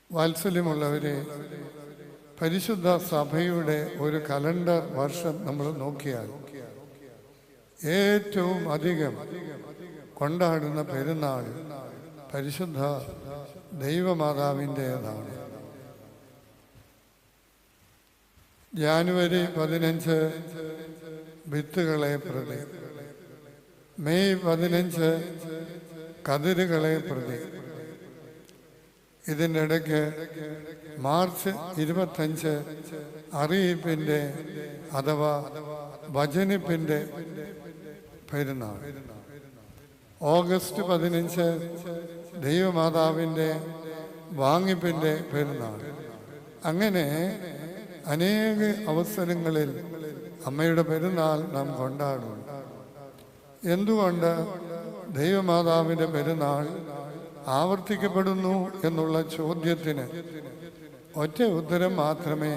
വാത്സല്യമുള്ളവരെ, പരിശുദ്ധ സഭയുടെ ഒരു കലണ്ടർ വർഷം നമ്മൾ നോക്കിയാൽ ഏറ്റവും അധികം കൊണ്ടാടുന്ന പെരുന്നാൾ പരിശുദ്ധ ദൈവമാതാവിൻ്റേതാണ്. ജാനുവരി 15 വിത്തുകളെ പ്രതി, മെയ് 15 കതിരുകളെ പ്രതി, ഇതിൻ്റെ ഇടയ്ക്ക് മാർച്ച് 25 അറിയിപ്പിൻ്റെ അഥവാ വചനിപ്പിൻ്റെ പെരുന്നാൾ, ഓഗസ്റ്റ് 15 ദൈവമാതാവിൻ്റെ വാങ്ങിപ്പിൻ്റെ പെരുന്നാൾ. അങ്ങനെ അനേക അവസരങ്ങളിൽ അമ്മയുടെ പെരുന്നാൾ നാം കൊണ്ടാടും. എന്തുകൊണ്ട് ദൈവമാതാവിൻ്റെ പെരുന്നാൾ ആവർത്തിക്കപ്പെടുന്നു എന്നുള്ള ചോദ്യത്തിന് ഒറ്റ ഉത്തരം മാത്രമേ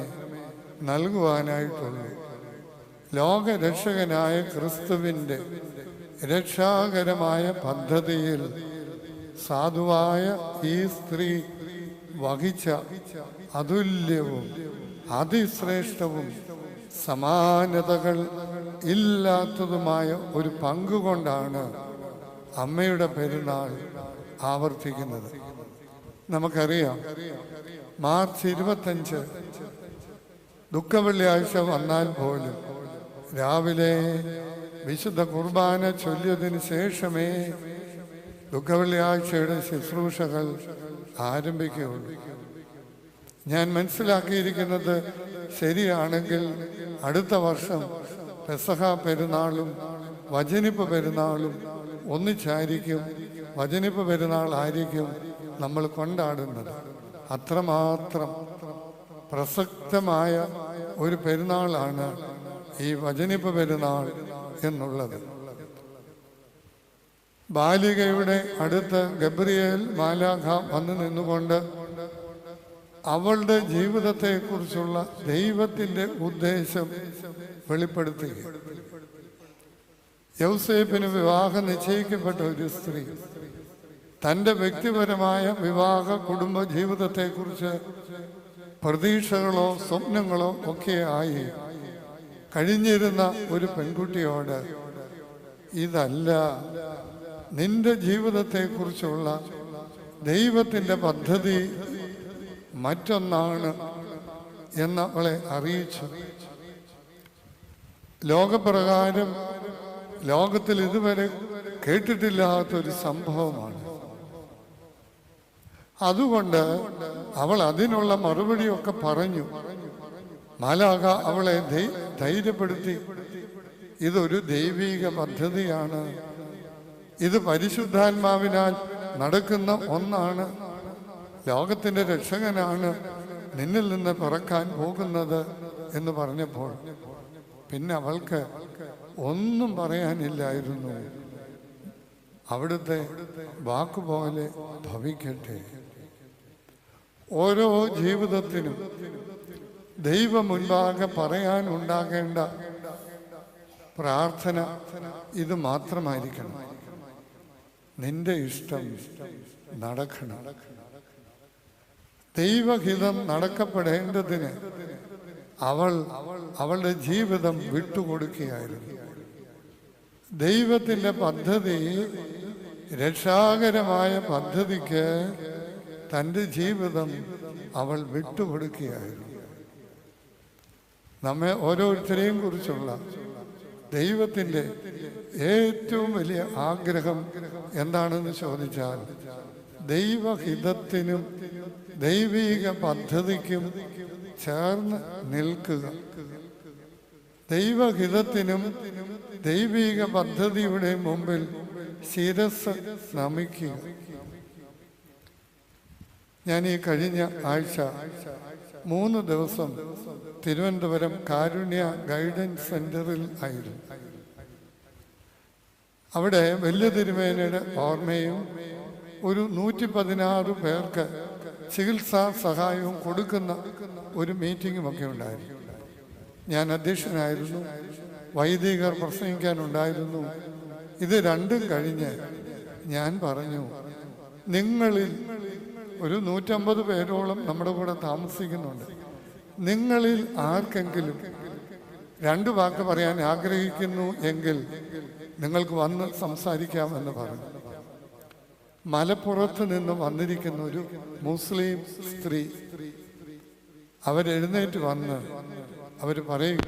നൽകുവാനായിട്ടുള്ളൂ. ലോകരക്ഷകനായ ക്രിസ്തുവിൻ്റെ രക്ഷാകരമായ പദ്ധതിയിൽ സാധുവായ ഈ സ്ത്രീ വഹിച്ച അതുല്യവും അതിശ്രേഷ്ഠവും സമാനതകൾ ഇല്ലാത്തതുമായ ഒരു പങ്കുകൊണ്ടാണ് അമ്മയുടെ പെരുന്നാൾ ആവർത്തിക്കുന്നത്. നമുക്കറിയാം, മാർച്ച് 25 ദുഃഖവെള്ളിയാഴ്ച വന്നാൽ പോലും രാവിലെ വിശുദ്ധ കുർബാന ചൊല്ലിയതിന് ശേഷമേ ദുഃഖവെള്ളിയാഴ്ചയുടെ ശുശ്രൂഷകൾ ആരംഭിക്കുകയുള്ളൂ. ഞാൻ മനസ്സിലാക്കിയിരിക്കുന്നത് ശരിയാണെങ്കിൽ അടുത്ത വർഷം പെസഹ പെരുന്നാളും വചനിപ്പ് പെരുന്നാളും ഒന്നിച്ചായിരിക്കും. വചനിപ്പ് പെരുന്നാളായിരിക്കും നമ്മൾ കൊണ്ടാടുന്നത്. അത്രമാത്രം പ്രസക്തമായ ഒരു പെരുന്നാളാണ് ഈ വചനിപ്പ് പെരുന്നാൾ എന്നുള്ളത്. ബാലികയുടെ അടുത്ത് ഗബ്രിയേൽ മാലാഖ വന്നു നിന്നുകൊണ്ട് അവളുടെ ജീവിതത്തെക്കുറിച്ചുള്ള ദൈവത്തിൻ്റെ ഉദ്ദേശം വെളിപ്പെടുത്തുക. യൗസേപ്പിന് വിവാഹം നിശ്ചയിക്കപ്പെട്ട ഒരു സ്ത്രീ തൻ്റെ വ്യക്തിപരമായ വിവാഹ കുടുംബ ജീവിതത്തെക്കുറിച്ച് പ്രതീക്ഷകളോ സ്വപ്നങ്ങളോ ഒക്കെ ആയി കഴിഞ്ഞിരുന്ന ഒരു പെൺകുട്ടിയോട് ഇതല്ല നിന്റെ ജീവിതത്തെക്കുറിച്ചുള്ള ദൈവത്തിൻ്റെ പദ്ധതി മറ്റൊന്നാണ് എന്നവളെ അറിയിച്ചു. ലോകപ്രകാരം ലോകത്തിൽ ഇതുവരെ കേട്ടിട്ടില്ലാത്തൊരു സംഭവമാണ്. അതുകൊണ്ട് അവൾ അതിനുള്ള മറുപടിയൊക്കെ പറഞ്ഞു. മാലാഖ അവളെ ധൈര്യപ്പെടുത്തി. ഇതൊരു ദൈവിക പദ്ധതിയാണ്, ഇത് പരിശുദ്ധാത്മാവിനാൽ നടക്കുന്ന ഒന്നാണ്, ലോകത്തിൻ്റെ രക്ഷകനാണ് നിന്നിൽ നിന്ന് പിറക്കാൻ പോകുന്നത് എന്ന് പറഞ്ഞപ്പോൾ പിന്നെ അവൾക്ക് ഒന്നും പറയാനില്ലായിരുന്നു. അവിടുത്തെ വാക്കുപോലെ ഭവിക്കട്ടെ. ഓരോ ജീവിതത്തിനും ദൈവം മുൻപാകെ പറയാനുണ്ടാകേണ്ട പ്രാർത്ഥന ഇത് മാത്രമായിരിക്കണം. നിന്റെ ഇഷ്ടം നടക്കണം. ദൈവഹിതം നടക്കപ്പെടേണ്ടതിന് അവളുടെ ജീവിതം വിട്ടുകൊടുക്കുകയായിരുന്നു. ദൈവത്തിൻ്റെ പദ്ധതി, രക്ഷാകരമായ പദ്ധതിക്ക് തൻ്റെ ജീവിതം അവൾ വിട്ടുകൊടുക്കുകയായിരുന്നു. നമ്മെ ഓരോരുത്തരെയും കുറിച്ചുള്ള ദൈവത്തിൻ്റെ ഏറ്റവും വലിയ ആഗ്രഹം എന്താണെന്ന് ചോദിച്ചാൽ ദൈവഹിതത്തിനും ദൈവിക പദ്ധതിക്കും ചേർന്ന് നിൽക്കുക. ദൈവഹിതത്തിനും ദൈവിക പദ്ധതിയുടെ മുമ്പിൽ ശിരസ് നമിക്കുക. ഞാൻ ഈ കഴിഞ്ഞ ആഴ്ച 3 ദിവസം തിരുവനന്തപുരം കാരുണ്യ ഗൈഡൻസ് സെന്ററിൽ ആയിരുന്നു. അവിടെ വലിയ തിരുമേനയുടെ ഓർമ്മയും ഒരു 116 പേർക്ക് ചികിത്സാ സഹായവും കൊടുക്കുന്ന ഒരു മീറ്റിങ്ങും ഒക്കെ ഉണ്ടായിരുന്നു. ഞാൻ അധ്യക്ഷനായിരുന്നു. വൈദികർ പ്രസംഗിക്കാനുണ്ടായിരുന്നു. ഇത് രണ്ടും കഴിഞ്ഞ് ഞാൻ പറഞ്ഞു, നിങ്ങളിൽ ഒരു 150 പേരോളം നമ്മുടെ കൂടെ താമസിക്കുന്നുണ്ട്. നിങ്ങളിൽ ആർക്കെങ്കിലും 2 വാക്ക് പറയാൻ ആഗ്രഹിക്കുന്നു എങ്കിൽ നിങ്ങൾക്ക് വന്ന് സംസാരിക്കാമെന്ന് പറഞ്ഞു. മലപ്പുറത്ത് നിന്ന് വന്നിരിക്കുന്ന ഒരു മുസ്ലിം സ്ത്രീ അവരെഴുന്നേറ്റ് വന്ന് അവർ പറയും,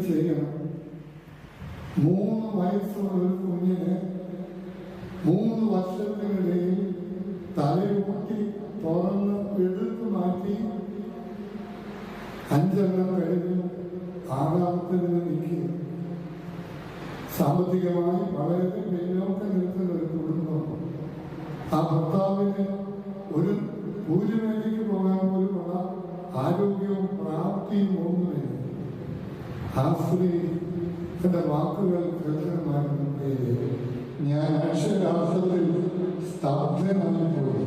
ചെയ്യണം. 3 വയസ്സുള്ള ഒരു കുഞ്ഞിന് 3 വർഷത്തിനിടയിൽ തലയൂട്ടി തുറന്ന് എടുത്തു മാറ്റി 5 എണ്ണം കഴിഞ്ഞു 6ാമത്തേതിന് നിൽക്കുക. സാമ്പത്തികമായി വളരെ പിന്നോക്കം നിൽക്കുന്ന ഒരു കുടുംബം. ആ ഭർത്താവിന് ഒരു കൂലിവേലയ്ക്ക് പോകാൻ പോലുമുള്ള ആരോഗ്യവും പ്രാപ്തിയും ഒന്നുമില്ല. ആ സ്ത്രീ എന്റെ വാക്കുകൾ കേൾക്കണമായിരുന്നു. ഞാൻ അക്ഷരാർത്ഥത്തിൽ സ്തബ്ധനായി പോയി.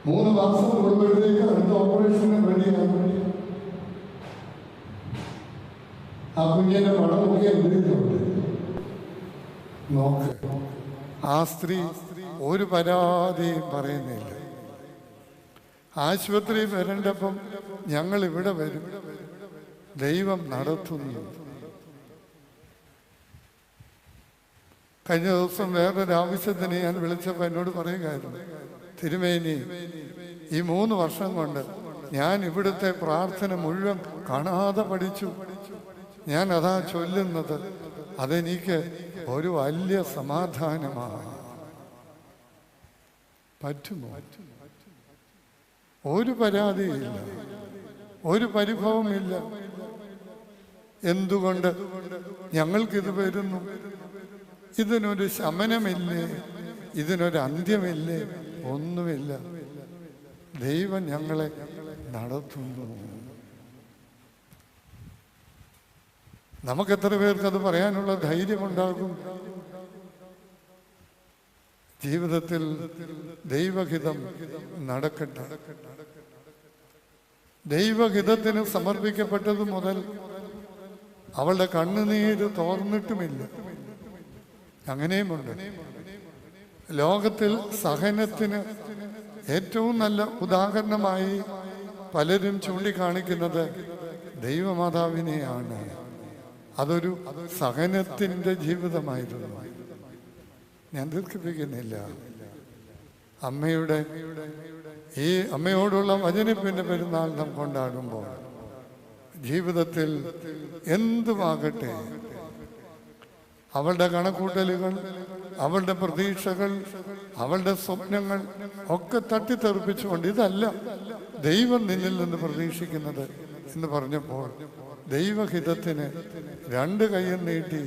3 മാസം കൊണ്ടുപോയത്തേക്ക് അടുത്ത ഓപ്പറേഷന് റെഡിയാകും. ആ കുഞ്ഞിന്റെ പടമൊക്കെ എഴുതിയിട്ടുണ്ട്. നോക്ക്, ആ സ്ത്രീ ഒരു പരാതിയും പറയുന്നില്ല. ആശുപത്രി വരേണ്ടപ്പം ഞങ്ങൾ ഇവിടെ വരും, ദൈവം നടത്തുന്നു. കഴിഞ്ഞ ദിവസം വേറൊരു ആവശ്യത്തിന് ഞാൻ വിളിച്ചപ്പോൾ എന്നോട് പറയുകയായിരുന്നു, തിരുമേനി, ഈ 3 വർഷം കൊണ്ട് ഞാൻ ഇവിടുത്തെ പ്രാർത്ഥന മുഴുവൻ കാണാതെ പഠിച്ചു. ഞാൻ അതാ ചൊല്ലുന്നത്. അതെനിക്ക് ഒരു വലിയ സമാധാനമാണ്. പറ്റുമോ? ഒരു പരാതിയില്ല, ഒരു പരിഭവമില്ല. എന്തുകൊണ്ട് ഞങ്ങൾക്കിത് വരുന്നു? ഇതിനൊരു ശമനമില്ലേ? ഇതിനൊരു അന്ത്യമില്ലേ? ഒന്നുമില്ല. ദൈവം ഞങ്ങളെ നടത്തുന്നു. നമുക്കെത്ര പേർക്ക് അത് പറയാനുള്ള ധൈര്യമുണ്ടാകും? ജീവിതത്തിൽ ദൈവഹിതം നടക്കട്ടെ. ദൈവഹിതത്തിന് സമർപ്പിക്കപ്പെട്ടത് മുതൽ അവളുടെ കണ്ണുനീര് തോർന്നിട്ടുമില്ല. അങ്ങനെയുമുണ്ട്. ലോകത്തിൽ സഹനത്തിന് ഏറ്റവും നല്ല ഉദാഹരണമായി പലരും ചൂണ്ടിക്കാണിക്കുന്നത് ദൈവമാതാവിനെയാണ്. അതൊരു സഹനത്തിൻ്റെ ജീവിതമായിരുന്നു. ഞാൻ ദീർഘിപ്പിക്കുന്നില്ല. ഈ അമ്മയോടുള്ള വചനിപ്പിൻ്റെ പെരുന്നാൾ നാം കൊണ്ടാടുമ്പോൾ ജീവിതത്തിൽ എന്തുമാകട്ടെ, അവളുടെ കണക്കൂട്ടലുകൾ, അവളുടെ പ്രതീക്ഷകൾ, അവളുടെ സ്വപ്നങ്ങൾ ഒക്കെ തട്ടിത്തെറിപ്പിച്ചുകൊണ്ട് ഇതല്ല ദൈവം നിന്നിൽ നിന്ന് പ്രതീക്ഷിക്കുന്നത് എന്ന് പറഞ്ഞപ്പോൾ ദൈവഹിതത്തിന് 2 കൈയും നീട്ടി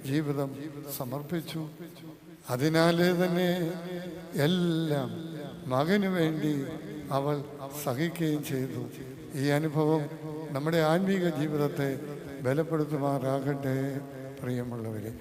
ജീവിതം സമർപ്പിച്ചു. അതിനാലേ തന്നെ എല്ലാം മകനു വേണ്ടി അവൾ സഹിക്കുകയും ചെയ്തു. ഈ അനുഭവം നമ്മുടെ ആത്മീക ജീവിതത്തെ ബലപ്പെടുത്തുമാറാകട്ടെ. പ്രിയമുള്ളവരെ,